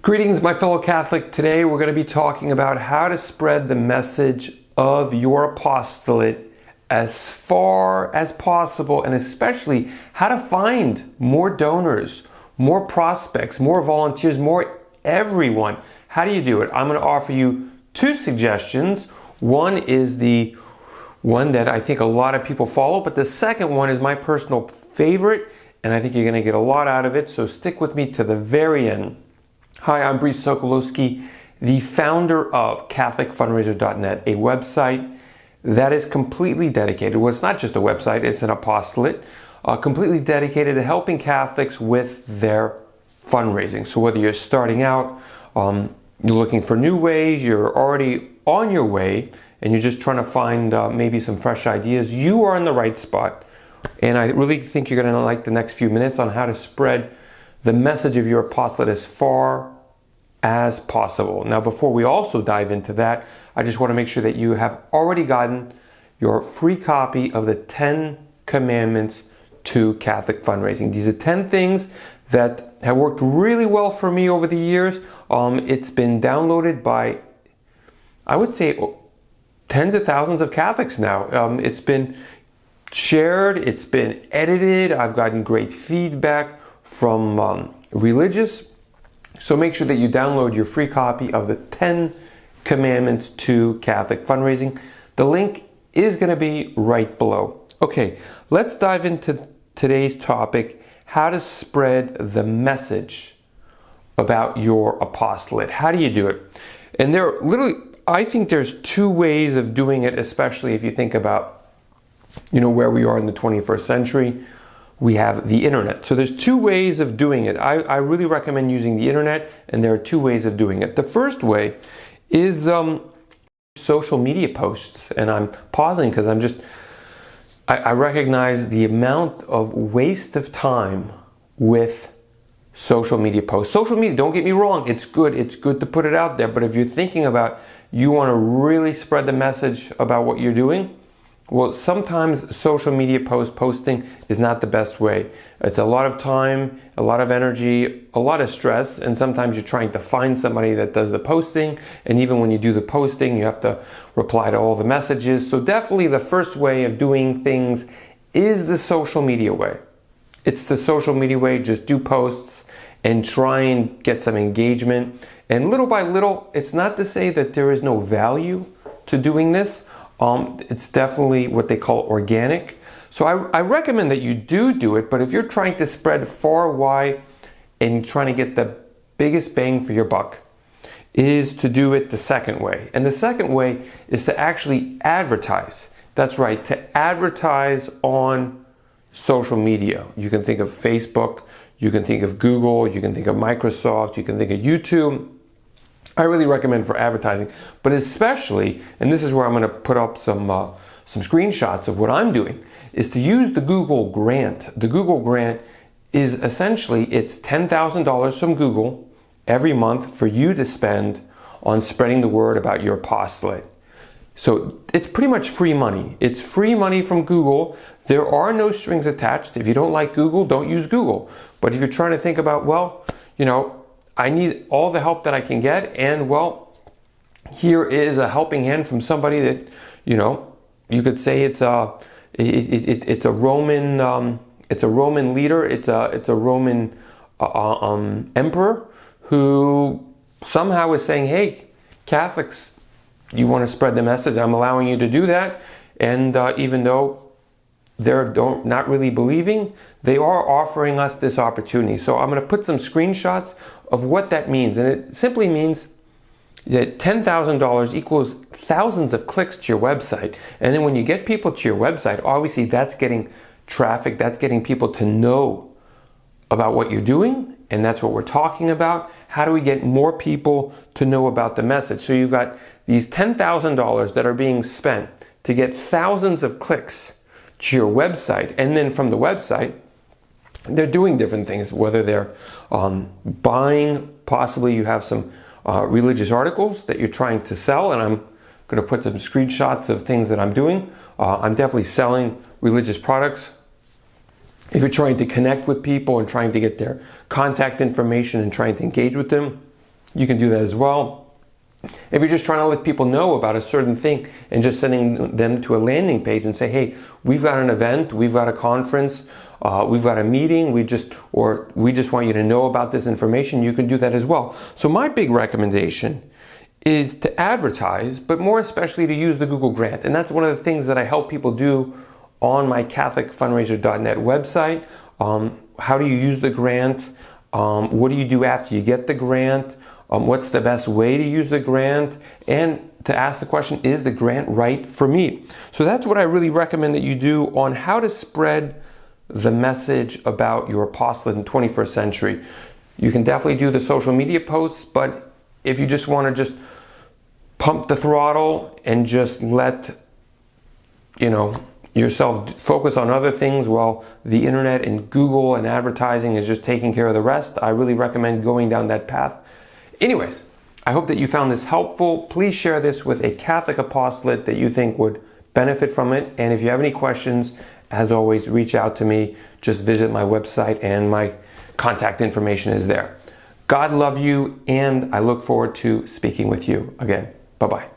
Greetings, my fellow Catholic. Today we're going to be talking about how to spread the message of your apostolate as far as possible, and especially how to find more donors, more prospects, more volunteers, more everyone. How do you do it? I'm going to offer you two suggestions. One is the one that I think a lot of people follow, but the second one is my personal favorite, and I think you're going to get a lot out of it, so stick with me to the very end. Hi, I'm Brice Sokolowski, the founder of CatholicFundraiser.net, a website that is completely dedicated. Well, it's not just a website, it's an apostolate, completely dedicated to helping Catholics with their fundraising. So whether you're starting out, you're looking for new ways, you're already on your way, and you're just trying to find maybe some fresh ideas, you are in the right spot. And I really think you're going to like the next few minutes on how to spread the message of your apostolate as far as possible. Now, before we also dive into that, I just want to make sure that you have already gotten your free copy of the 10 Commandments to Catholic Fundraising. These are 10 things that have worked really well for me over the years. It's been downloaded by, I would say, tens of thousands of Catholics now. It's been shared, it's been edited, I've gotten great feedback from religious. So make sure that you download your free copy of the 10 Commandments to Catholic Fundraising. The link is going to be right below. Okay, let's dive into today's topic, how to spread the message about your apostolate. How do you do it? And there are literally, I think there's two ways of doing it, especially if you think about, where we are in the 21st century. We have the internet. So there's two ways of doing it. I really recommend using the internet, and there are two ways of doing it. The first way is social media posts. And I'm pausing because I recognize the amount of waste of time with social media posts. Social media, don't get me wrong, it's good. It's good to put it out there. But if you're thinking about, you want to really spread the message about what you're doing, well, sometimes social media posting is not the best way. It's a lot of time, a lot of energy, a lot of stress, and sometimes you're trying to find somebody that does the posting, and even when you do the posting, you have to reply to all the messages. So definitely the first way of doing things is the social media way. It's the social media way. Just do posts and try and get some engagement. And little by little, it's not to say that there is no value to doing this. It's definitely what they call organic. So I recommend that you do it, but if you're trying to spread far wide and trying to get the biggest bang for your buck, is to do it the second way. And the second way is to actually advertise. That's right, to advertise on social media. You can think of Facebook, you can think of Google, you can think of Microsoft, you can think of YouTube. I really recommend for advertising, but especially, and this is where I'm going to put up some screenshots of what I'm doing, is to use the Google grant. The Google grant is essentially, it's $10,000 from Google every month for you to spend on spreading the word about your apostolate. So it's pretty much free money. It's free money from Google. There are no strings attached. If you don't like Google, don't use Google. But if you're trying to think about, well, I need all the help that I can get, and well, here is a helping hand from somebody that, you could say it's a Roman leader, it's a Roman emperor who somehow is saying, hey, Catholics, you want to spread the message, I'm allowing you to do that, and even though they're not really believing, they are offering us this opportunity. So I'm going to put some screenshots of what that means. And it simply means that $10,000 equals thousands of clicks to your website. And then when you get people to your website, obviously that's getting traffic, that's getting people to know about what you're doing. And that's what we're talking about. How do we get more people to know about the message? So you've got these $10,000 that are being spent to get thousands of clicks to your website, and then from the website they're doing different things, whether they're buying, possibly you have some religious articles that you're trying to sell, and I'm going to put some screenshots of things that I'm doing. I'm definitely selling religious products. If you're trying to connect with people and trying to get their contact information and trying to engage with them, you can do that as well. If you're just trying to let people know about a certain thing and just sending them to a landing page and say, hey, we've got an event, we've got a conference, we've got a meeting, we just want you to know about this information, you can do that as well. So my big recommendation is to advertise, but more especially to use the Google Grant. And that's one of the things that I help people do on my CatholicFundraiser.net website. How do you use the grant? What do you do after you get the grant? What's the best way to use the grant? And to ask the question, is the grant right for me? So that's what I really recommend that you do on how to spread the message about your apostolate in the 21st century. You can definitely do the social media posts, but if you just want to just pump the throttle and just let, yourself focus on other things while the internet and Google and advertising is just taking care of the rest, I really recommend going down that path. Anyways, I hope that you found this helpful. Please share this with a Catholic apostolate that you think would benefit from it. And if you have any questions, as always, reach out to me. Just visit my website and my contact information is there. God love you, and I look forward to speaking with you again. Bye-bye.